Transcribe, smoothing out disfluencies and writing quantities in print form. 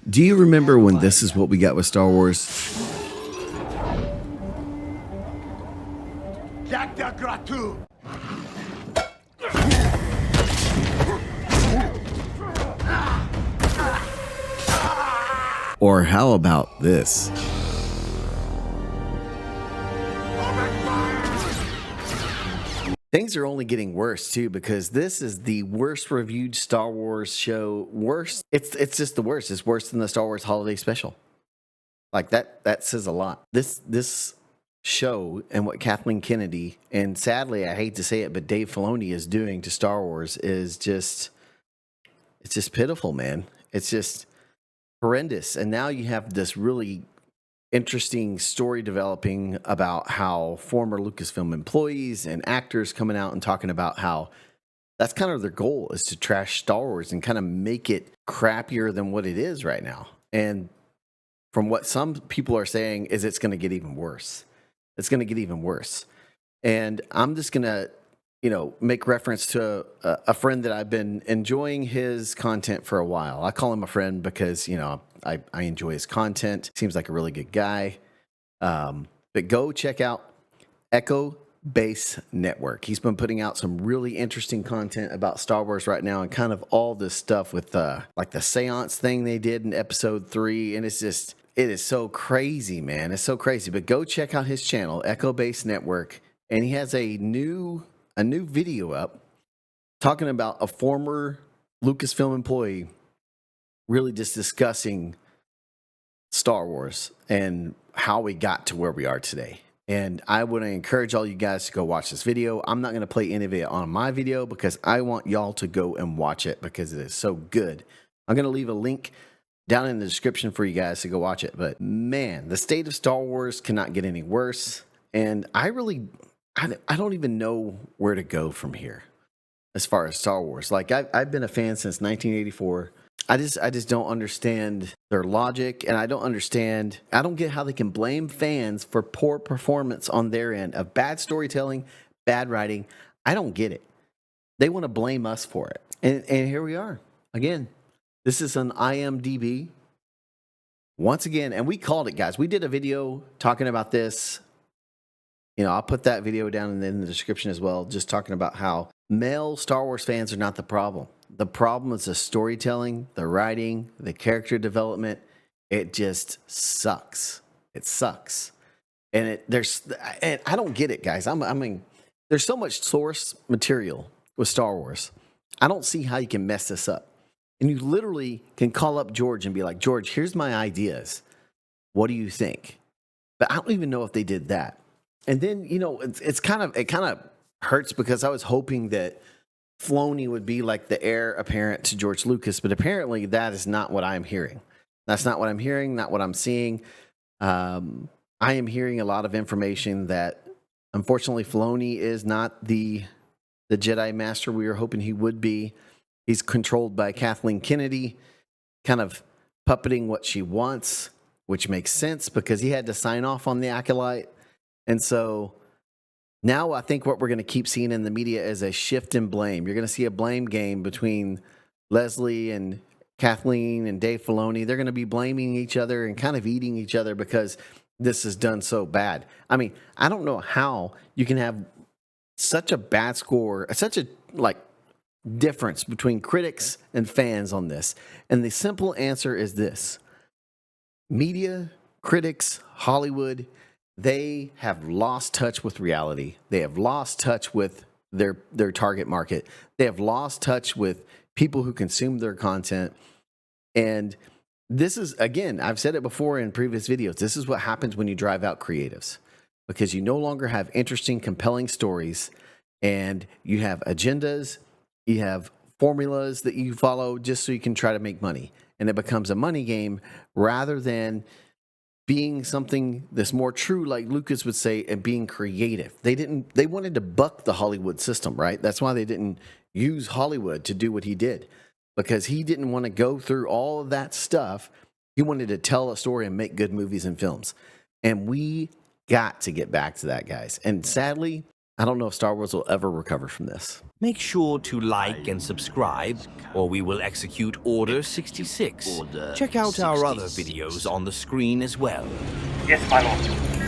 Do you remember when this is what we got with Star Wars? Or how about this? Things are only getting worse too, because this is the worst reviewed Star Wars show. Worse, it's just the worst. It's worse than the Star Wars Holiday Special. Like that says a lot. This show and what Kathleen Kennedy, and sadly I hate to say it, but Dave Filoni is doing to Star Wars is just, it's just pitiful, man. It's just horrendous. And now you have this really interesting story developing about how former Lucasfilm employees and actors coming out and talking about how that's kind of their goal, is to trash Star Wars and kind of make it crappier than what it is right now. And from what some people are saying is it's going to get even worse. It's going to get even worse. And I'm just going to, make reference to a friend that I've been enjoying his content for a while. I call him a friend because, I enjoy his content. Seems like a really good guy. But go check out Echo Base Network. He's been putting out some really interesting content about Star Wars right now, and kind of all this stuff with like the seance thing they did in episode 3. And it's just, it is so crazy, man. It's so crazy. But go check out his channel, Echo Base Network. And he has a new video up talking about a former Lucasfilm employee really just discussing Star Wars and how we got to where we are today. And I would encourage all you guys to go watch this video. I'm not going to play any of it on my video because I want y'all to go and watch it because it is so good. I'm going to leave a link down in the description for you guys to go watch it. But man, the state of Star Wars cannot get any worse. And I don't even know where to go from here as far as Star Wars. Like I've been a fan since 1984. I just don't understand their logic, and I don't get how they can blame fans for poor performance on their end of bad storytelling, bad writing. I don't get it. They want to blame us for it. And here we are. Again, this is on IMDb. Once again, and we called it, guys. We did a video talking about this. I'll put that video down in the description as well, just talking about how male Star Wars fans are not the problem. The problem is the storytelling, the writing, the character development. It just sucks. It sucks. And I don't get it, guys. I mean, there's so much source material with Star Wars. I don't see how you can mess this up. And you literally can call up George and be like, George, here's my ideas. What do you think? But I don't even know if they did that. And then, it kind of hurts because I was hoping that Filoni would be like the heir apparent to George Lucas, but apparently that is not what I'm hearing. That's not what I'm hearing, not what I'm seeing. I am hearing a lot of information that, unfortunately, Filoni is not the Jedi Master we were hoping he would be. He's controlled by Kathleen Kennedy, kind of puppeting what she wants, which makes sense because he had to sign off on the Acolyte. And so now I think what we're going to keep seeing in the media is a shift in blame. You're going to see a blame game between Leslie and Kathleen and Dave Filoni. They're going to be blaming each other and kind of eating each other because this is done so bad. I mean, I don't know how you can have such a bad score, such a difference between critics and fans on this. And the simple answer is this: media, critics, Hollywood, they have lost touch with reality. They have lost touch with their target market. They have lost touch with people who consume their content. And this is, again, I've said it before in previous videos, this is what happens when you drive out creatives, because you no longer have interesting, compelling stories, and you have agendas, you have formulas that you follow just so you can try to make money. And it becomes a money game rather than being something that's more true, like Lucas would say, and being creative. They wanted to buck the Hollywood system, right? That's why they didn't use Hollywood to do what he did, because he didn't want to go through all of that stuff. He wanted to tell a story and make good movies and films. And we got to get back to that, guys. And sadly, I don't know if Star Wars will ever recover from this. Make sure to like and subscribe, or we will execute Order 66. Check out our other videos on the screen as well. Yes, my lord.